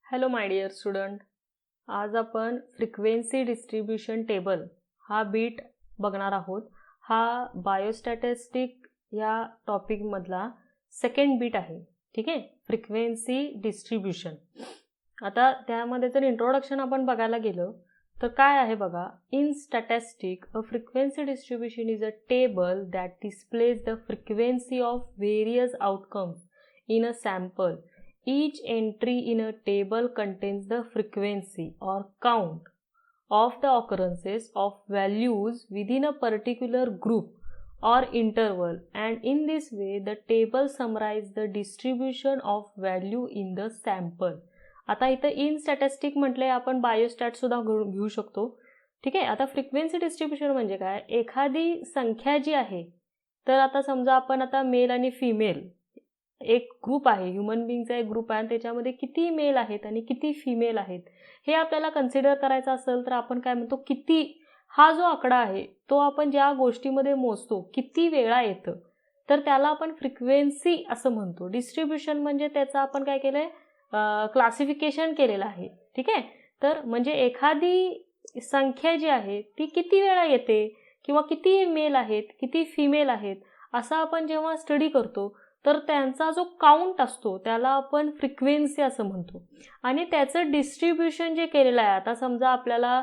Hello my dear student, आज आपण frequency distribution table हा बीट बघणार आहोत. हा बायोस्टॅटिस्टिक या टॉपिकमधला सेकंड बीट आहे. ठीक आहे, फ्रिक्वेन्सी डिस्ट्रीब्यूशन. आता त्यामध्ये जर इंट्रोडक्शन आपण बघायला गेलो तर काय आहे बघा. In statistic a frequency distribution is a table that displays the frequency of various outcomes in a sample. Each entry in a table contains the frequency or count of the occurrences of values within a particular group or interval, and in this way the table summarizes the distribution of value in the sample. आता इथं in statistic म्हटले आपण बायोस्टॅट सुद्धा घेऊ शकतो. ठीक आहे. आता फ्रिक्वेन्सी डिस्ट्रीब्यूशन म्हणजे काय, एखादी संख्या जी आहे, तर आता समजा आपण आता मेल आणि फिमेल एक ग्रुप आहे, ह्युमन बिंगचा एक ग्रुप आहे आणि त्याच्यामध्ये किती मेल आहेत आणि किती फिमेल आहेत हे आपल्याला कन्सिडर करायचं असेल तर आपण काय म्हणतो, किती हा जो आकडा आहे तो आपण ज्या गोष्टीमध्ये मोजतो किती वेळा येतं तर त्याला आपण फ्रिक्वेन्सी असं म्हणतो. डिस्ट्रीब्यूशन म्हणजे त्याचं आपण काय केलंय, क्लासिफिकेशन केलेलं आहे. ठीक आहे. तर म्हणजे एखादी संख्या जी आहे ती किती वेळा येते किंवा किती मेल आहेत किती फिमेल आहेत असं आपण जेव्हा स्टडी करतो तर त्यांचा जो काउंट असतो त्याला आपण फ्रिक्वेन्सी असं म्हणतो. आणि त्याचं डिस्ट्रीब्यूशन जे केलेलं आहे, आता समजा आपल्याला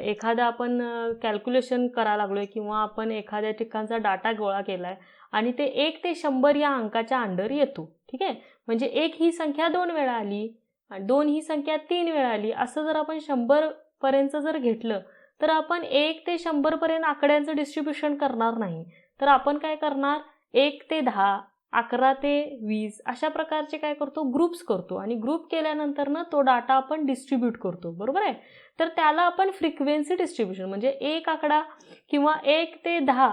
एखादा आपण कॅल्क्युलेशन करायला लागलोय किंवा आपण एखाद्या ठिकाणचा डाटा गोळा केला आहे आणि ते 1 ते 100 या अंकाच्या अंडर येतो. ठीक आहे. म्हणजे 1 ही संख्या 2 वेळा आली, 2 ही संख्या 3 वेळा आली, असं जर आपण 100 पर्यंत जर घेतलं तर आपण 1 ते 100 पर्यंत आकड्यांचं डिस्ट्रीब्यूशन करणार नाही. तर आपण काय करणार, 1 ते 10, 11 ते 20 अशा प्रकारचे काय करतो, ग्रुप्स करतो. आणि ग्रुप केल्यानंतर ना तो डाटा आपण डिस्ट्रीब्यूट करतो. बरोबर आहे. तर त्याला आपण फ्रिक्वेन्सी डिस्ट्रीब्यूशन म्हणजे एक आकडा किंवा 1 ते 10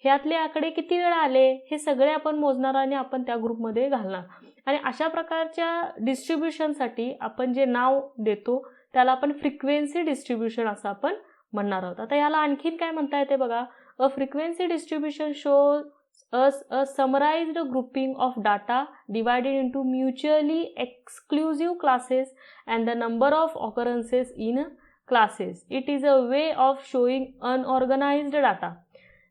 ह्यातले आकडे किती वेळा आले हे सगळे आपण मोजणार आणि आपण त्या ग्रुपमध्ये घालणार. आणि अशा प्रकारच्या डिस्ट्रीब्यूशनसाठी आपण जे नाव देतो त्याला आपण फ्रिक्वेन्सी डिस्ट्रीब्यूशन असं आपण म्हणणार आहोत. आता याला आणखीन काय म्हणता येते बघा. A frequency distribution shows us a summarized grouping of data divided into mutually exclusive classes and the number of occurrences in classes. It is a way of showing unorganized data.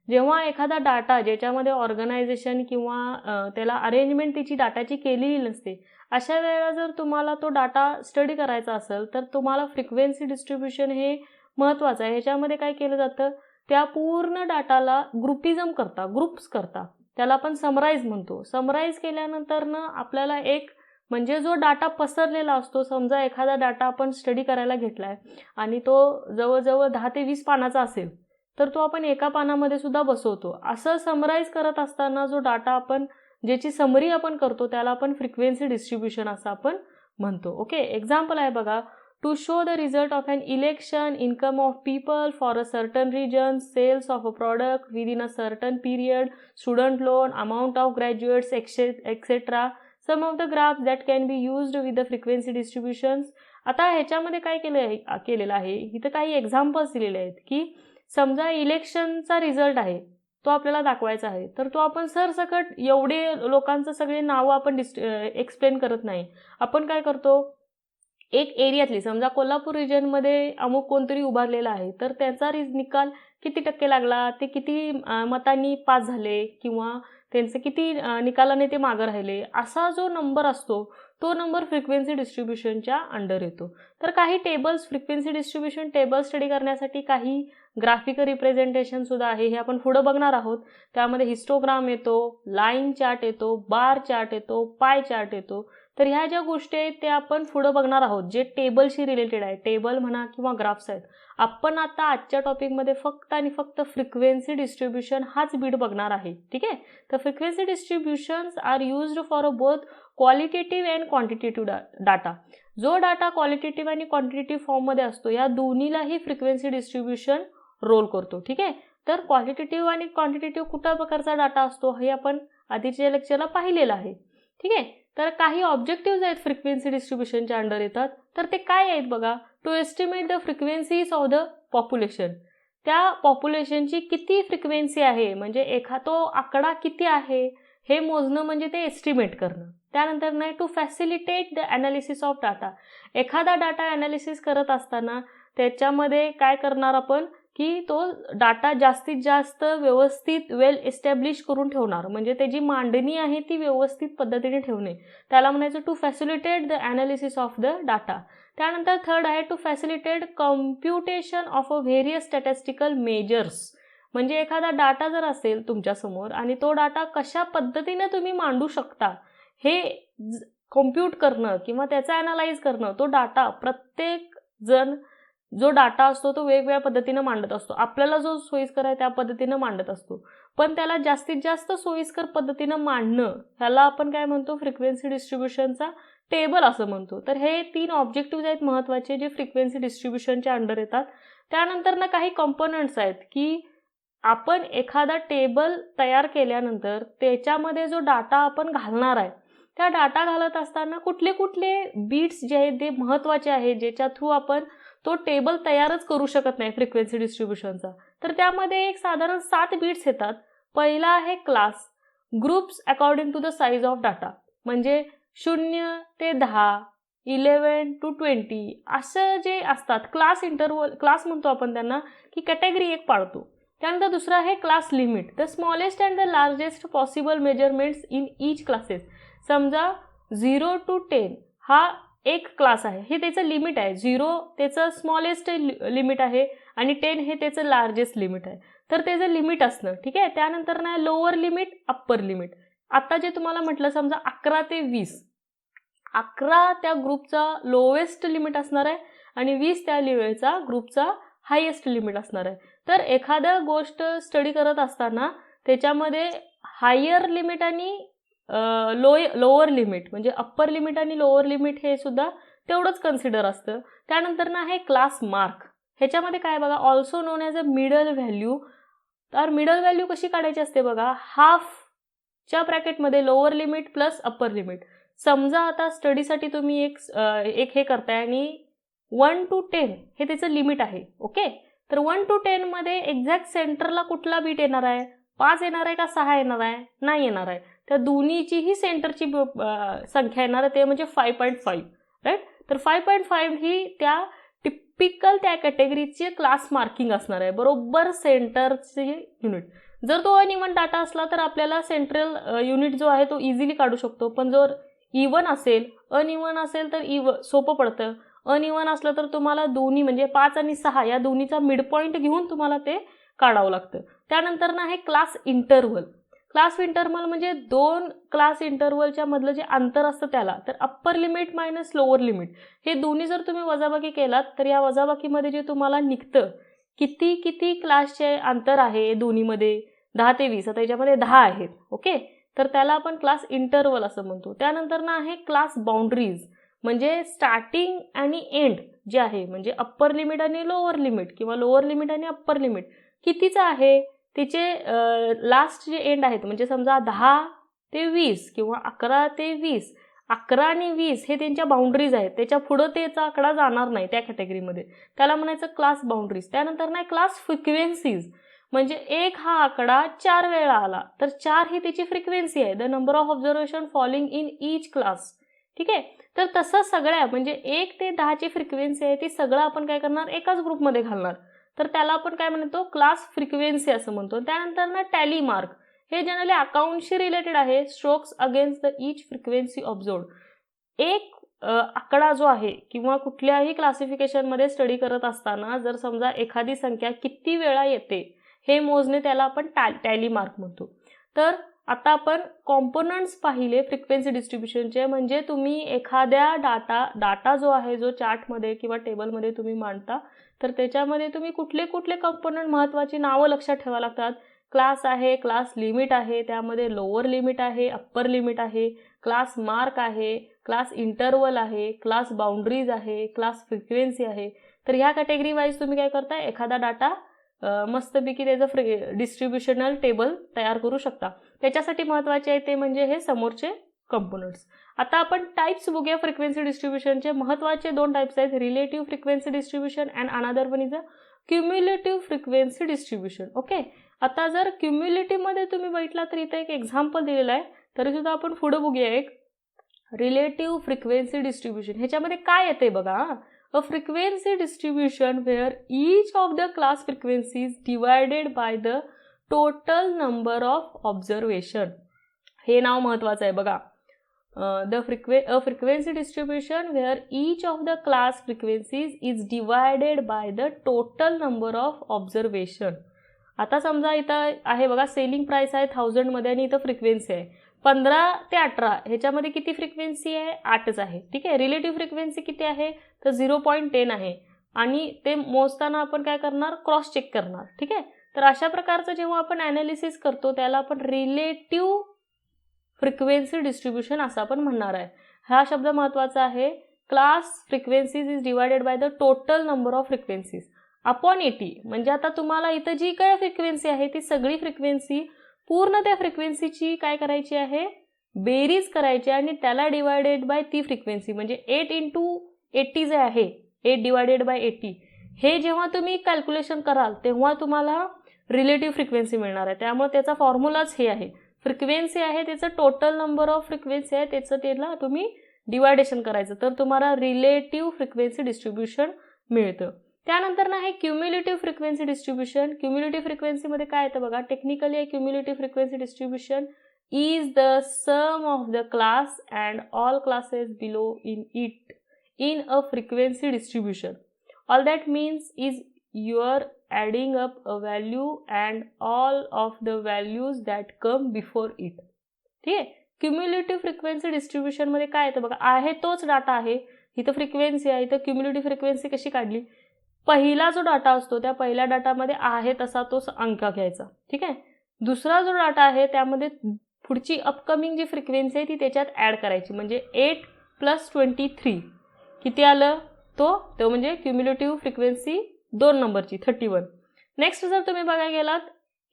जेव्हा एखादा डाटा ज्याच्यामध्ये organisation किंवा त्याला arrangement त्याची डाटाची केलेली नसते, अशा वेळेला जर तुम्हाला तो डाटा स्टडी करायचा असेल तर तुम्हाला फ्रिक्वेन्सी डिस्ट्रीब्यूशन हे महत्त्वाचं आहे. ह्याच्यामध्ये काय केलं जातं, त्या पूर्ण डाटाला ग्रुप्स करता त्याला आपण समराईज म्हणतो. समराईज केल्यानंतर ना आपल्याला एक म्हणजे जो डाटा पसरलेला असतो, समजा एखादा डाटा आपण स्टडी करायला घेतलाय आणि तो जवळजवळ 10 ते 20 पानाचा असेल तर तो आपण एका पानामध्ये सुद्धा बसवतो. असं समराईज करत असताना जो डाटा आपण ज्याची समरी आपण करतो त्याला आपण फ्रिक्वेन्सी डिस्ट्रीब्यूशन असं आपण म्हणतो. ओके. एक्झाम्पल आहे बघा. To show the result of an election, income of people for a certain region, sales of a product within a certain period, student loan, amount of graduates, etc. Some of the graphs that can be used with the frequency distributions. आता ह्याच्यामध्ये काय केलेलं आहे, इथं काही examples दिलेले आहेत की समजा इलेक्शनचा रिझल्ट आहे तो आपल्याला दाखवायचा आहे, तर तो आपण सरसकट एवढे लोकांचं सगळे नावं आपण एक्सप्लेन करत नाही. आपण काय करतो, एक एरियातली समजा कोल्हापूर रिजनमध्ये अमुक कोणतरी उभारलेला आहे तर त्याचा निकाल किती टक्के लागला, ते किती मतांनी पास झाले किंवा त्यांचे किती निकालाने ते मागं राहिले, असा जो नंबर असतो तो नंबर फ्रिक्वेन्सी डिस्ट्रीब्यूशनच्या अंडर येतो. तर काही tables, frequency distribution table study करण्यासाठी काही ग्राफिकल रिप्रेझेंटेशन सुद्धा आहे, हे आपण पुढं बघणार आहोत. त्यामध्ये हिस्टोग्राम येतो, लाईन चार्ट येतो, बार चार्ट येतो, पाय चार्ट येतो. तर ह्या ज्या गोष्टी आहेत त्या आपण पुढं बघणार आहोत जे टेबलशी रिलेटेड आहे. टेबल म्हणा किंवा ग्राफ्स आहेत. आपण आता आजच्या टॉपिकमध्ये फक्त आणि फक्त फ्रिक्वेन्सी डिस्ट्रीब्यूशन हाच बीट बघणार आहे. ठीक आहे. तर frequency distributions are used for both qualitative and quantitative data. जो डाटा क्वालिटेटिव्ह आणि क्वांटिटेटिव्ह फॉर्ममध्ये असतो या दोन्हीलाही फ्रिक्वेन्सी डिस्ट्रीब्यूशन रोल करतो. ठीक आहे. तर क्वालिटेटिव्ह आणि क्वांटिटेटिव्ह कुठल्या प्रकारचा डाटा असतो हे आपण आधीच्या लेक्चरला पाहिलेलं आहे. ठीक आहे. तर काही ऑब्जेक्टिव्ह आहेत फ्रिक्वेन्सी डिस्ट्रीब्यूशनच्या अंडर येतात, तर ते काय आहेत बघा. To estimate the frequencies of the population. त्या पॉप्युलेशनची किती फ्रिक्वेन्सी आहे म्हणजे तो आकडा किती आहे हे मोजणं म्हणजे ते एस्टिमेट करणं. त्यानंतर नाही to facilitate the analysis of data. एखादा डाटा ॲनालिसिस करत असताना त्याच्यामध्ये काय करणार आपण की तो डाटा जास्तीत जास्त व्यवस्थित वेल एस्टॅब्लिश करून ठेवणार, म्हणजे त्याची मांडणी आहे ती व्यवस्थित पद्धतीने ठेवणे, त्याला म्हणायचं to facilitate the analysis of the data. त्यानंतर थर्ड आहे to facilitate computation of a various statistical measures. म्हणजे एखादा डाटा जर असेल तुमच्यासमोर आणि तो डाटा कशा पद्धतीने तुम्ही मांडू शकता हे कॉम्प्यूट करणं किंवा त्याचं ॲनालाइज करणं. तो डाटा प्रत्येक जण जो डाटा असतो तो वेगवेगळ्या पद्धतीनं मांडत असतो. आपल्याला जो सोयीस्कर आहे त्या पद्धतीनं मांडत असतो, पण त्याला जास्तीत जास्त सोयीस्कर पद्धतीनं मांडणं ह्याला आपण काय म्हणतो, फ्रिक्वेन्सी डिस्ट्रीब्युशनचा टेबल असं म्हणतो. तर हे 3 ऑब्जेक्टिव्ह आहेत महत्त्वाचे जे फ्रिक्वेन्सी डिस्ट्रीब्युशनच्या अंडर येतात. त्यानंतर ना काही कंपोनंट्स आहेत की आपण एखादा टेबल तयार केल्यानंतर त्याच्यामध्ये जो डाटा आपण घालणार आहे त्या डाटा घालत असताना कुठले कुठले बीट्स जे आहेत ते महत्त्वाचे आहेत ज्याच्या थ्रू आपण तो टेबल तयारच करू शकत नाही फ्रिक्वेन्सी डिस्ट्रीब्युशनचा. तर त्यामध्ये एक साधारण 7 बीट्स येतात. पहिला आहे class, groups according to the size of data, म्हणजे 0 ते 10, 11 to 20 असं जे असतात क्लास इंटरवल, क्लास म्हणतो आपण त्यांना की कॅटेगरी एक पाडतो. त्यानंतर दुसरा आहे class limit, the smallest and the largest possible measurements in each classes. समजा 0 to 10 हा एक क्लास आहे, हे त्याचं लिमिट आहे. 0 त्याचं स्मॉलेस्ट लिमिट आहे आणि 10 हे त्याचं लार्जेस्ट लिमिट आहे. तर त्याचं लिमिट असणं ठीक आहे. त्यानंतर ना लोअर लिमिट, अप्पर लिमिट. आता जे तुम्हाला म्हटलं समजा 11 ते 20, 11 त्या ग्रुपचा लोएस्ट लिमिट असणार आहे आणि 20 त्या लेवलचा ग्रुपचा हायेस्ट लिमिट असणार आहे. तर एखाद्या गोष्ट स्टडी करत असताना त्याच्यामध्ये हायर लिमिट आणि लोअर लिमिट म्हणजे अप्पर लिमिट आणि लोअर लिमिट हे सुद्धा तेवढंच कन्सिडर असतं. त्यानंतर ना आहे क्लास मार्क. ह्याच्यामध्ये काय बघा, also known as a middle value. तर मिडल व्हॅल्यू कशी काढायची असते बघा, हाफच्या ब्रॅकेटमध्ये lower limit plus upper limit. समजा आता स्टडीसाठी तुम्ही एक हे करताय आणि 1 to 10 हे त्याचं लिमिट आहे. ओके, तर 1 to 10 मध्ये एक्झॅक्ट सेंटरला कुठला बीट येणार आहे, 5 येणार आहे का 6 येणार आहे, नाही येणार आहे. त्या दोन्हीचीही सेंटरची संख्या येणार आहे, ते म्हणजे 5.5 राईट. तर 5.5 ही त्या टिपिकल त्या कॅटेगरीचे क्लास मार्किंग असणार आहे, बरोबर सेंटरचे युनिट. जर तो अनइवन डाटा असला तर आपल्याला सेंट्रल युनिट जो आहे तो इझिली काढू शकतो, पण जर इवन असेल, अनइवन असेल तर सोपं पडतं. अनइवन असलं तर तुम्हाला दोन्ही म्हणजे 5 आणि 6 या दोन्हीचा मिड पॉईंट घेऊन तुम्हाला ते काढावं लागतं. त्यानंतर ना आहे क्लास इंटरव्हल. क्लास इंटरव्हल म्हणजे 2 क्लास इंटरव्हलच्या मधलं जे अंतर असतं त्याला. तर upper limit minus lower limit हे दोन्ही जर तुम्ही वजाबाकी केलात तर या वजाबाकीमध्ये जे तुम्हाला निघतं किती क्लासचे अंतर आहे दोन्हीमध्ये, 10 ते 20. आता याच्यामध्ये 10 आहेत. ओके, तर त्याला आपण क्लास इंटरव्हल असं म्हणतो. त्यानंतर ना आहे क्लास बाउंड्रीज, म्हणजे स्टार्टिंग आणि एंड जे आहे, म्हणजे अप्पर लिमिट आणि लोअर लिमिट किंवा लोअर लिमिट आणि अप्पर लिमिट कितीचं आहे, तिचे लास्ट जे एंड आहेत, म्हणजे समजा 10 ते 20 किंवा 11 ते 20, 11 आणि 20 हे त्यांच्या बाउंड्रीज आहेत, त्याच्या पुढं त्याचा आकडा जाणार नाही त्या कॅटेगरीमध्ये, त्याला म्हणायचं क्लास बाउंड्रीज. त्यानंतर नाही क्लास फ्रिक्वेन्सीज, म्हणजे 1 हा आकडा 4 वेळा आला तर 4 ही त्याची फ्रिक्वेन्सी आहे, the number of observation following in each class. ठीक आहे, तर तसं सगळ्या म्हणजे 1 ते 10ची फ्रिक्वेन्सी आहे ती सगळं आपण काय करणार, एकाच ग्रुपमध्ये घालणार. तर त्याला आपण काय म्हणतो, क्लास फ्रिक्वेन्सी असं म्हणतो. त्यानंतर ना टॅली मार्क, हे जनरली अकाउंटशी रिलेटेड आहे. Strokes against the each frequency observed. एक आकडा जो आहे किंवा कुठल्याही क्लासिफिकेशनमध्ये स्टडी करत असताना जर समजा एखादी संख्या किती वेळा येते हे मोजणे, त्याला आपण टॅली मार्क म्हणतो. तर आता आपण कॉम्पोनंट्स पाहिले फ्रिक्वेन्सी डिस्ट्रीब्युशनचे, म्हणजे तुम्ही एखाद्या डाटा जो आहे जो चार्टमध्ये किंवा टेबलमध्ये तुम्ही मांडता तर त्याच्यामध्ये तुम्ही कुठले कुठले कंपोनंट महत्त्वाची नावं लक्षात ठेवावं लागतात. क्लास आहे, क्लास लिमिट आहे, त्यामध्ये लोअर लिमिट आहे, अप्पर लिमिट आहे, क्लास मार्क आहे, क्लास इंटरव्हल आहे, क्लास बाउंड्रीज आहे, क्लास फ्रिक्वेन्सी आहे. तर ह्या कॅटेगरी वाईज तुम्ही काय करताय, एखादा डाटा मस्तपैकी त्याचं डिस्ट्रीब्युशनल टेबल तयार करू शकता. त्याच्यासाठी महत्त्वाचे आहे ते म्हणजे हे समोरचे कंपोनंट्स. आता आपण टाइप्स बघूया फ्रिक्वेन्सी डिस्ट्रीब्युशनचे. महत्त्वाचे 2 टाइप्स आहेत, relative frequency distribution and another one is a cumulative frequency distribution. Okay, आता जर क्युम्युलेटिव्हमध्ये तुम्ही बघितला तर इथे एक एक्झाम्पल दिलेलं आहे, तरी सुद्धा आपण पुढे बघूया एक. Relative frequency distribution. ह्याच्यामध्ये काय येते बघा, a frequency distribution where each of the class frequencies divided by the total number of observation. हे नाव महत्वाचं आहे बघा. Frequency distribution where each of the class frequencies is divided by the total number of observation. आता समजा इथं आहे बघा, सेलिंग प्राइस आहे 1000मध्ये आणि इथं फ्रिक्वेन्सी आहे 15 ते 18. ह्याच्यामध्ये किती फ्रिक्वेन्सी आहे? 8च आहे. ठीक आहे. रिलेटिव्ह फ्रिक्वेन्सी किती आहे? तर 0.10 आहे. आणि ते मोजताना आपण काय करणार? क्रॉस चेक करणार. ठीक आहे. तर अशा प्रकारचं जेव्हा आपण ॲनालिसिस करतो त्याला आपण रिलेटिव्ह फ्रिक्वेन्सी डिस्ट्रीब्युशन असं आपण म्हणणार आहे. हा शब्द महत्त्वाचा आहे. Class frequencies is divided by the total number of frequencies upon 80. म्हणजे आता तुम्हाला इथं जी काय फ्रिक्वेन्सी आहे ती सगळी फ्रिक्वेन्सी पूर्ण त्या फ्रिक्वेन्सीची काय करायची आहे? बेरीज करायची आणि त्याला डिवायडेड बाय ती फ्रिक्वेन्सी, म्हणजे 8 × 80 जे आहे 8 डिवायडेड बाय 80, हे जेव्हा तुम्ही कॅल्क्युलेशन कराल तेव्हा तुम्हाला रिलेटिव्ह फ्रिक्वेन्सी मिळणार आहे. त्यामुळे त्याचा फॉर्म्युलाच हे आहे. फ्रिक्वेन्सी आहे त्याचं टोटल नंबर ऑफ फ्रिक्वेन्सी आहे त्याचं त्याला तुम्ही डिवायडेशन करायचं तर तुम्हाला रिलेटिव्ह फ्रिक्वेन्सी डिस्ट्रीब्युशन मिळतं. त्यानंतर ना आहे क्युम्युलेटिव्ह फ्रिक्वेन्सी डिस्ट्रीब्युशन. क्युम्युलेटिव्ह फ्रिक्वेन्सीमध्ये काय येतं बघा, टेक्निकली आहे cumulative frequency distribution is the sum of the class and all classes below in it in a frequency distribution. All that means is your adding up a value and all of the values that come before it. ठीक आहे. Cumulative frequency डिस्ट्रीब्युशनमध्ये काय येतं बघा, आहे तोच data आहे, इथं frequency आहे, इथं क्युम्युलेटिव्ह फ्रिक्वेन्सी कशी काढली, पहिला जो डाटा असतो त्या पहिल्या डाटामध्ये आहे तसा तो अंक घ्यायचा. ठीक आहे. दुसरा जो डाटा आहे त्यामध्ये पुढची अपकमिंग जी फ्रिक्वेन्सी आहे ती त्याच्यात ॲड करायची, म्हणजे 8 + 23 किती आलं, तो म्हणजे क्युम्युलेटिव्ह फ्रिक्वेन्सी 2 नंबरची 31. नेक्स्ट जर तुम्ही बघायला गेलात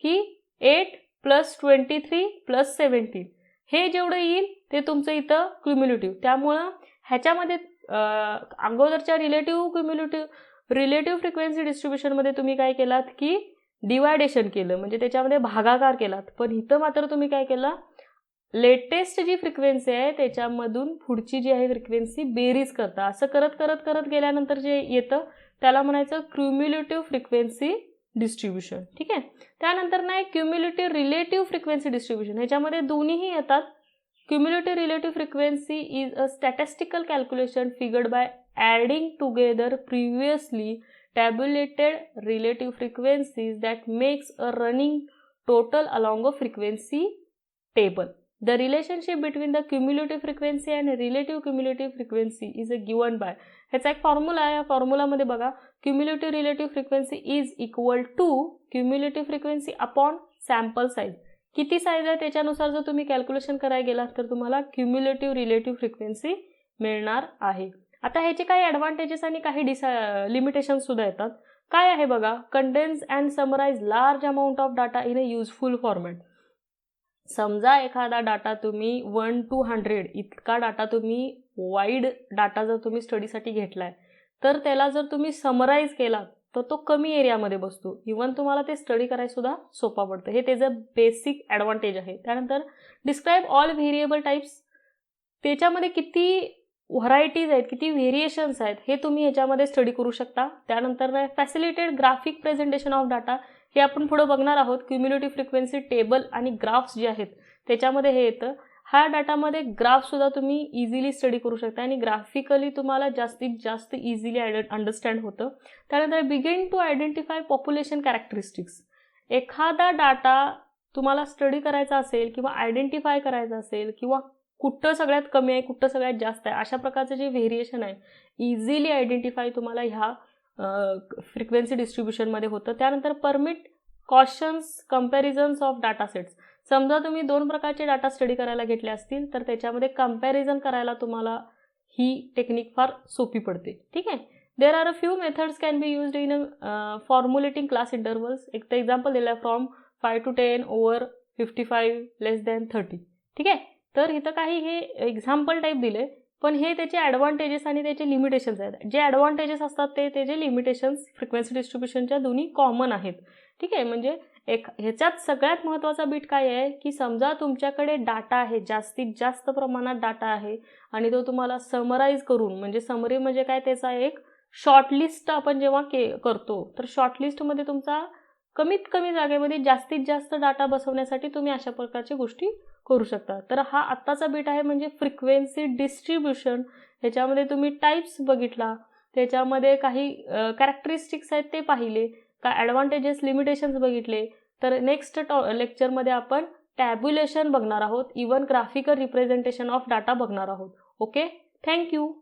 की 8 + 23 + 17 हे जेवढं येईल ते तुमचं इथं क्युम्युलेटिव्ह. त्यामुळं ह्याच्यामध्ये अगोदरच्या रिलेटिव्ह फ्रिक्वेन्सी डिस्ट्रीब्युशनमध्ये तुम्ही काय केलात की डिवायडेशन केलं, म्हणजे त्याच्यामध्ये भागाकार केलात. पण इथं मात्र तुम्ही काय केलं, लेटेस्ट जी फ्रिक्वेन्सी आहे त्याच्यामधून पुढची जी आहे फ्रिक्वेन्सी बेरीज करता. असं करत करत करत गेल्यानंतर जे येतं त्याला म्हणायचं क्युम्युलेटिव्ह फ्रिक्वेन्सी डिस्ट्रीब्युशन. ठीक आहे. त्यानंतर नाही क्युम्युलेटिव्ह रिलेटिव्ह फ्रिक्वेन्सी डिस्ट्रीब्युशन. ह्याच्यामध्ये दोन्हीही येतात. Cumulative relative frequency is a statistical calculation figured by adding together previously tabulated relative frequencies that makes a running total along a frequency table. The relationship between the cumulative frequency and relative cumulative frequency is given by, ह्याचा एक formula आहे. या फॉर्म्युलामध्ये बघा, cumulative relative frequency is equal to cumulative frequency upon sample size. किती size आहे त्याच्यानुसार जर तुम्ही कॅल्क्युलेशन करायला गेलात तर तुम्हाला cumulative relative frequency मिळणार आहे. आता ह्याचे काही ॲडव्हान्टेजेस आणि काही लिमिटेशन्स सुद्धा येतात. काय आहे बघा, condense and summarize large amount of data in a useful format. समजा एखादा डाटा तुम्ही 1 to 100 इतका डाटा तुम्ही वाईड डाटा जर तुम्ही स्टडीसाठी घेतलाय तर त्याला जर तुम्ही समराइज केला तर तो कमी एरियामध्ये बसतो. इव्हन तुम्हाला ते स्टडी करायला सुद्धा सोपा पडतं. हे त्याचं बेसिक ॲडव्हान्टेज आहे. त्यानंतर डिस्क्राईब ऑल व्हेरिएबल टाईप्स. त्याच्यामध्ये किती व्हरायटीज आहेत, किती व्हेरिएशन्स आहेत हे तुम्ही ह्याच्यामध्ये स्टडी करू शकता. त्यानंतर फॅसिलिटेड ग्राफिक प्रेझेंटेशन ऑफ डाटा, हे आपण पुढे बघणार आहोत. क्युम्युलेटिव्ह फ्रिक्वेन्सी टेबल आणि ग्राफ्स जे आहेत त्याच्यामध्ये हे येतं. हा डाटामध्ये ग्राफसुद्धा तुम्ही इझिली स्टडी करू शकता आणि ग्राफिकली तुम्हाला जास्तीत जास्त इझिली अंडरस्टँड होतं. त्यानंतर begin to identify population characteristics. एखादा डाटा तुम्हाला स्टडी करायचा असेल किंवा आयडेंटिफाय करायचा असेल किंवा कुठं सगळ्यात कमी आहे कुठं सगळ्यात जास्त आहे अशा प्रकारचं जे व्हेरिएशन आहे इझिली आयडेंटिफाय तुम्हाला ह्या फ्रिक्वेन्सी डिस्ट्रीब्युशनमध्ये होतं. त्यानंतर परमिट कॉशन्स कम्पॅरिझन्स ऑफ डाटा सेट्स. समजा तुम्ही 2 प्रकारचे डाटा स्टडी करायला घेतले असतील तर त्याच्यामध्ये कम्पॅरिझन करायला तुम्हाला ही टेक्निक फार सोपी पडते. ठीक आहे. There are a few methods can be used in formulating class intervals. एक तर एक्झाम्पल दिलं आहे फ्रॉम 5 to 10 ओव्हर 55 <30. ठीक आहे. तर इथं काही हे एक्झाम्पल टाईप दिले. पण हे त्याचे ॲडव्हान्टेजेस आणि त्याचे लिमिटेशन्स आहेत. जे ॲडव्हान्टेजेस असतात ते त्याचे लिमिटेशन्स फ्रिक्वेन्सी डिस्ट्रीब्युशनच्या दोन्ही कॉमन आहेत. ठीक आहे, म्हणजे ह्याच्यात सगळ्यात महत्त्वाचा बीट काय आहे की समजा तुमच्याकडे डाटा आहे, जास्तीत जास्त प्रमाणात डाटा आहे आणि तो तुम्हाला समराईज करून, म्हणजे समरी म्हणजे काय, त्याचा एक शॉर्टलिस्ट आपण जेव्हा करतो तर शॉर्टलिस्टमध्ये तुमचा कमीत कमी जागेमध्ये जास्तीत जास्त डाटा बसवण्यासाठी तुम्ही अशा प्रकारच्या गोष्टी करू शकता. तर हा आत्ताचा बीट आहे म्हणजे फ्रिक्वेन्सी डिस्ट्रीब्युशन. ह्याच्यामध्ये तुम्ही टाईप्स बघितला, त्याच्यामध्ये काही कॅरेक्टरिस्टिक्स आहेत ते पाहिले, का ॲडव्हान्टेजेस लिमिटेशन्स बघितले. तर नेक्स्ट लेक्चरमध्ये आपण टॅब्युलेशन बघणार आहोत, even graphical representation of data बघणार आहोत. Okay, thank you.